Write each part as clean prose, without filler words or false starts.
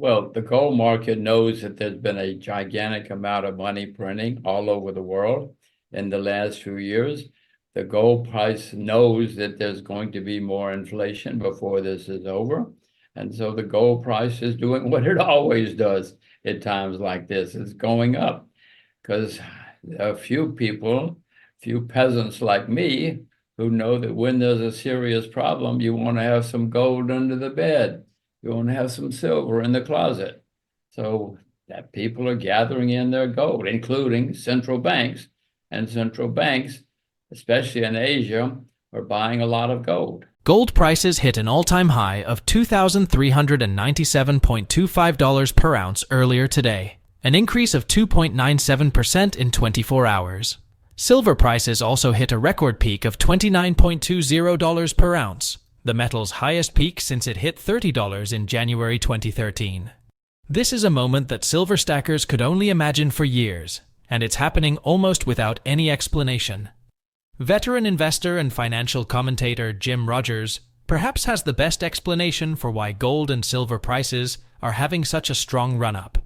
Well, the gold market knows that there's been a gigantic amount of money printing all over the world in the last few years. The gold price knows that there's going to be more inflation before this is over. And so the gold price is doing what it always does at times like this. It's going up because a few people, few peasants like me, who know that when there's a serious problem, you want to have some gold under the bed. You want to have some silver in the closet. So that people are gathering in their gold, including central banks. And central banks, especially in Asia, are buying a lot of gold. Gold prices hit an all-time high of $2,397.25 per ounce earlier today, an increase of 2.97% in 24 hours. Silver prices also hit a record peak of $29.20 per ounce, the metal's highest peak since it hit $30 in January 2013. This is a moment that silver stackers could only imagine for years, and it's happening almost without any explanation. Veteran investor and financial commentator Jim Rogers perhaps has the best explanation for why gold and silver prices are having such a strong run-up.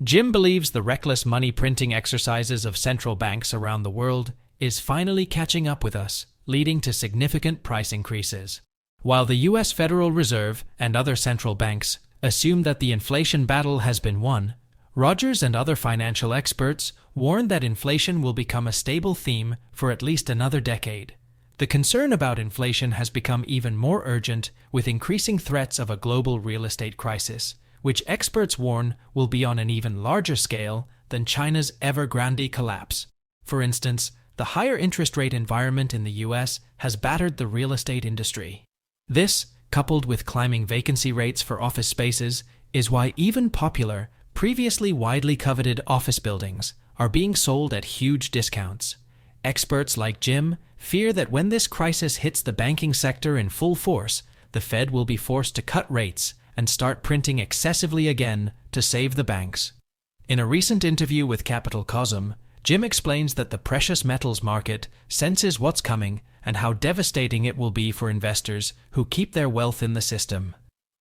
Jim believes the reckless money printing exercises of central banks around the world is finally catching up with us, leading to significant price increases. While the U.S. Federal Reserve and other central banks assume that the inflation battle has been won, Rogers and other financial experts warn that inflation will become a stable theme for at least another decade. The concern about inflation has become even more urgent with increasing threats of a global real estate crisis, which experts warn will be on an even larger scale than China's Evergrande collapse. For instance, the higher interest rate environment in the U.S. has battered the real estate industry. This, coupled with climbing vacancy rates for office spaces, is why even popular, previously widely coveted office buildings are being sold at huge discounts. Experts like Jim fear that when this crisis hits the banking sector in full force, the Fed will be forced to cut rates and start printing excessively again to save the banks. In a recent interview with Capital Cosm, Jim explains that the precious metals market senses what's coming and how devastating it will be for investors who keep their wealth in the system.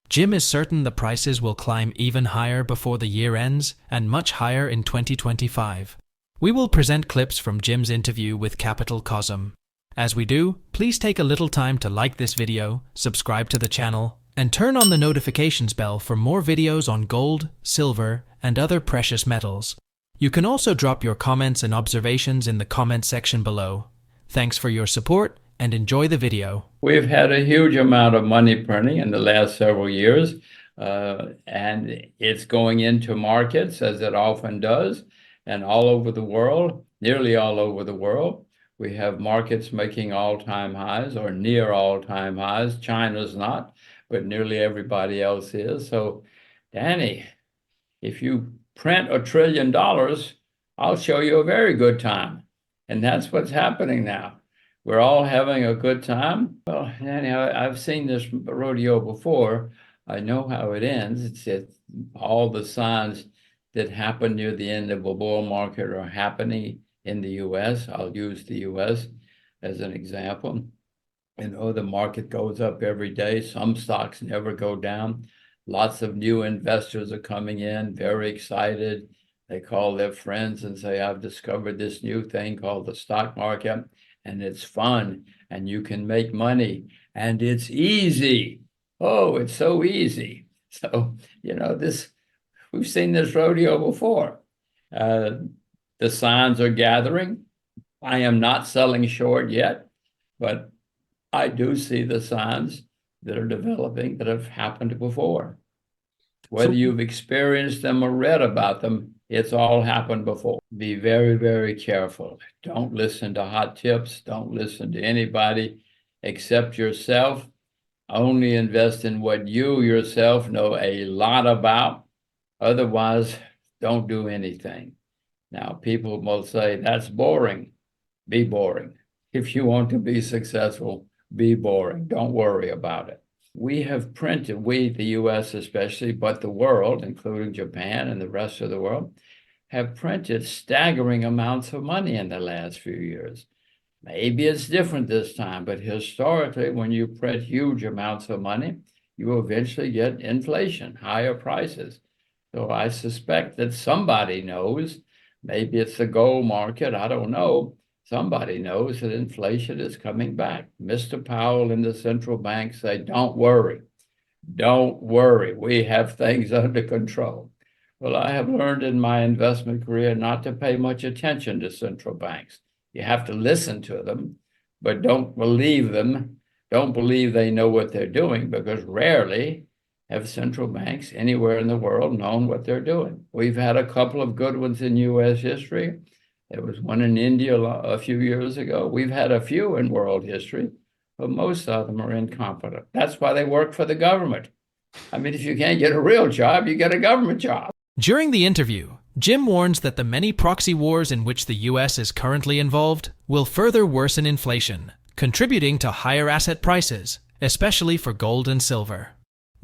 Jim is certain the prices will climb even higher before the year ends and much higher in 2025. We will present clips from Jim's interview with Capital Cosm. As we do, please take a little time to like this video, subscribe to the channel, and turn on the notifications bell for more videos on gold, silver, and other precious metals. You can also drop your comments and observations in the comment section below. Thanks for your support and enjoy the video. We've had a huge amount of money printing in the last several years, and it's going into markets as it often does, and all over the world, nearly all over the world. We have markets making all-time highs or near all-time highs. China's not, but nearly everybody else is. So, Danny, if you print $1 trillion, I'll show you a very good time. And that's what's happening now. We're all having a good time. Well, Danny, I've seen this rodeo before. I know how it ends. It's all the signs that happen near the end of a bull market are happening in the U.S. I'll use the U.S. as an example. The market goes up every day. Some stocks never go down. Lots of new investors are coming in, very excited. They call their friends and say, I've discovered this new thing called the stock market, and it's fun, and you can make money, and it's easy. Oh, it's so easy. So, we've seen this rodeo before. The signs are gathering. I am not selling short yet, but I do see the signs that are developing that have happened before. Whether you've experienced them or read about them, it's all happened before. Be very, very careful. Don't listen to hot tips. Don't listen to anybody except yourself. Only invest in what you yourself know a lot about. Otherwise, don't do anything. Now, people will say, that's boring. Be boring. If you want to be successful, be boring. Don't worry about it. We have printed, the U.S. especially, but the world, including Japan and the rest of the world, have printed staggering amounts of money in the last few years. Maybe it's different this time, but historically, when you print huge amounts of money, you eventually get inflation, higher prices. So I suspect that somebody knows, maybe it's the gold market, I don't know. Somebody knows that inflation is coming back. Mr. Powell and the central bank say, don't worry. Don't worry, we have things under control. Well, I have learned in my investment career not to pay much attention to central banks. You have to listen to them, but don't believe them. Don't believe they know what they're doing, because rarely have central banks anywhere in the world known what they're doing. We've had a couple of good ones in U.S. history. There was one in India a few years ago. We've had a few in world history, but most of them are incompetent. That's why they work for the government. I mean, if you can't get a real job, you get a government job. During the interview, Jim warns that the many proxy wars in which the U.S. is currently involved will further worsen inflation, contributing to higher asset prices, especially for gold and silver.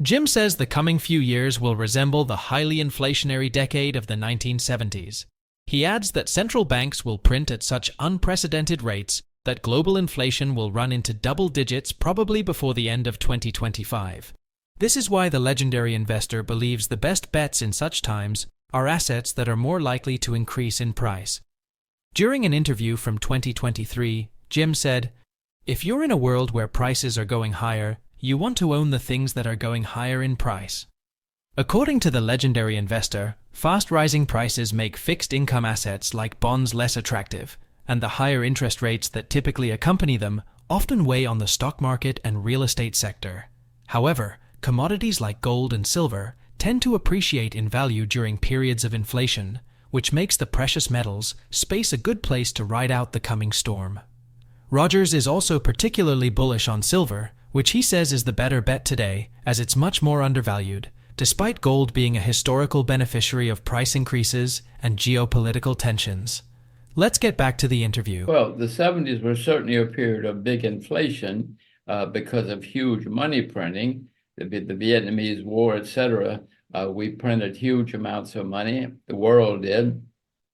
Jim says the coming few years will resemble the highly inflationary decade of the 1970s. He adds that central banks will print at such unprecedented rates that global inflation will run into double digits probably before the end of 2025. This is why the legendary investor believes the best bets in such times are assets that are more likely to increase in price. During an interview from 2023, Jim said, "If you're in a world where prices are going higher, you want to own the things that are going higher in price." According to the legendary investor, fast rising prices make fixed income assets like bonds less attractive, and the higher interest rates that typically accompany them often weigh on the stock market and real estate sector. However, commodities like gold and silver tend to appreciate in value during periods of inflation, which makes the precious metals space a good place to ride out the coming storm. Rogers is also particularly bullish on silver, which he says is the better bet today as it's much more undervalued, despite gold being a historical beneficiary of price increases and geopolitical tensions. Let's get back to the interview. Well, the 70s were certainly a period of big inflation because of huge money printing. The Vietnamese War, etc. We printed huge amounts of money, the world did,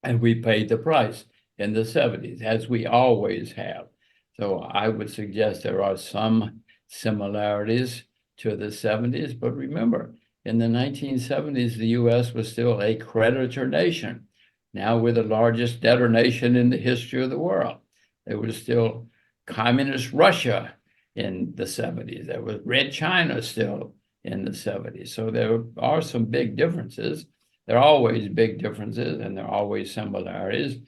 and we paid the price in the 70s, as we always have. So I would suggest there are some similarities to the 70s, but remember, in the 1970s, the U.S. was still a creditor nation. Now we're the largest debtor nation in the history of the world. There was still communist Russia in the 70s. There was Red China still in the 70s. So there are some big differences. There are always big differences, and there are always similarities.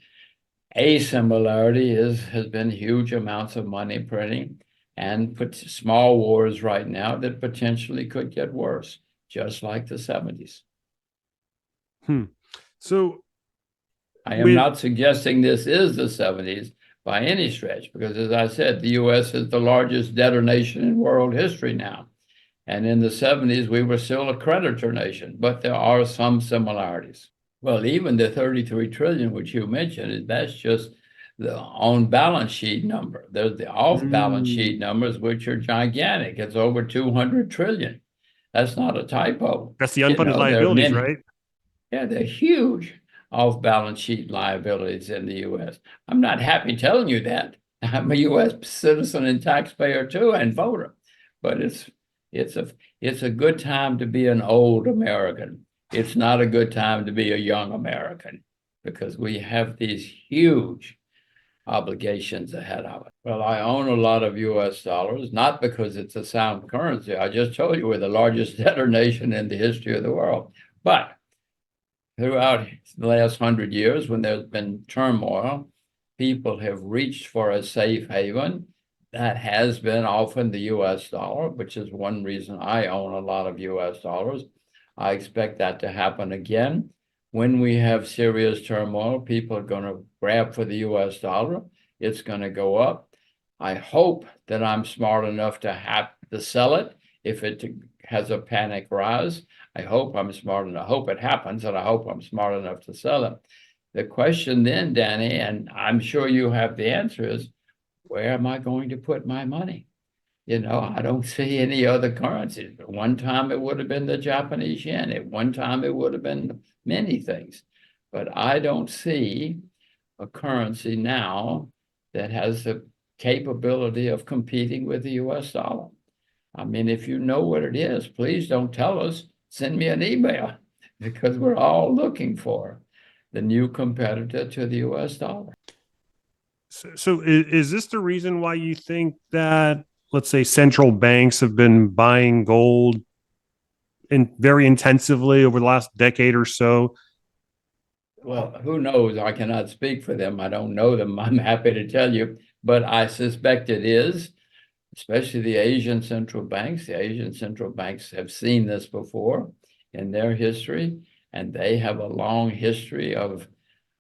A similarity has been huge amounts of money printing and put small wars right now that potentially could get worse, just like the 70s. So I am not suggesting this is the 70s by any stretch, because as I said, the U.S. is the largest debtor nation in world history now. And in the 70s, we were still a creditor nation, but there are some similarities. Well, even the 33 trillion, which you mentioned, that's just the on balance sheet number. There's the off balance sheet numbers, which are gigantic. It's over 200 trillion. That's not a typo. That's the unfunded liabilities, right? Yeah, they're huge off balance sheet liabilities in the U.S. I'm not happy telling you that. I'm a U.S. citizen and taxpayer too, and voter. But it's a good time to be an old American. It's not a good time to be a young American, because we have these huge obligations ahead of us. Well, I own a lot of U.S. dollars, not because it's a sound currency. I just told you we're the largest debtor nation in the history of the world. But throughout the last 100 years, when there's been turmoil, people have reached for a safe haven. That has been often the U.S. dollar, which is one reason I own a lot of U.S. dollars. I expect that to happen again. When we have serious turmoil, people are going to grab for the U.S. dollar. It's going to go up. I hope that I'm smart enough to have to sell it if it has a panic rise. I hope I'm smart enough. I hope it happens, and I hope I'm smart enough to sell it. The question then, Danny, and I'm sure you have the answer, is where am I going to put my money? You know, I don't see any other currencies. At one time, it would have been the Japanese yen. At one time, it would have been many things. But I don't see a currency now that has the capability of competing with the U.S. dollar. I mean, if you know what it is, please don't tell us. Send me an email because we're all looking for the new competitor to the US dollar. So is this the reason why you think that, let's say, central banks have been buying gold very intensively over the last decade or so? Well, who knows? I cannot speak for them. I don't know them. I'm happy to tell you, but I suspect it is, especially the Asian central banks. The Asian central banks have seen this before in their history, and they have a long history of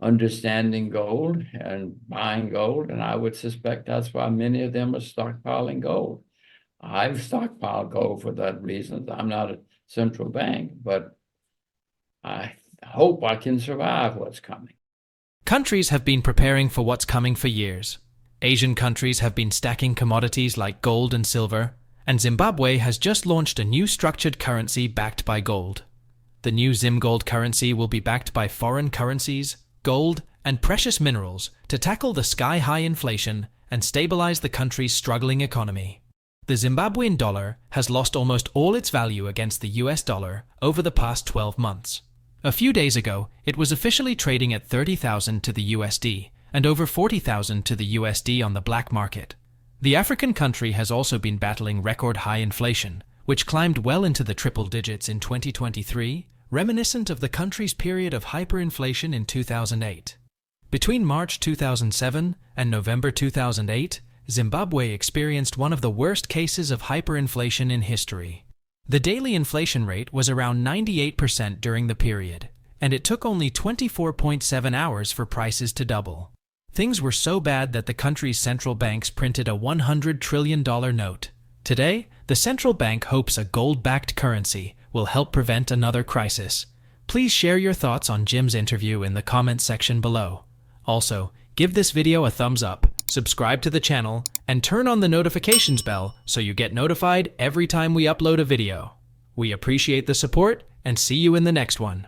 understanding gold and buying gold. And I would suspect that's why many of them are stockpiling gold. I've stockpiled gold for that reason. I'm not a central bank, but I hope I can survive what's coming. Countries have been preparing for what's coming for years. Asian countries have been stacking commodities like gold and silver, and Zimbabwe has just launched a new structured currency backed by gold. The new ZimGold currency will be backed by foreign currencies, gold, and precious minerals to tackle the sky-high inflation and stabilize the country's struggling economy. The Zimbabwean dollar has lost almost all its value against the US dollar over the past 12 months. A few days ago, it was officially trading at 30,000 to the USD and over 40,000 to the USD on the black market. The African country has also been battling record high inflation, which climbed well into the triple digits in 2023, reminiscent of the country's period of hyperinflation in 2008. Between March 2007 and November 2008, Zimbabwe experienced one of the worst cases of hyperinflation in history. The daily inflation rate was around 98% during the period, and it took only 24.7 hours for prices to double. Things were so bad that the country's central banks printed a $100 trillion note. Today, the central bank hopes a gold-backed currency will help prevent another crisis. Please share your thoughts on Jim's interview in the comments section below. Also, give this video a thumbs up, subscribe to the channel, and turn on the notifications bell so you get notified every time we upload a video. We appreciate the support and see you in the next one.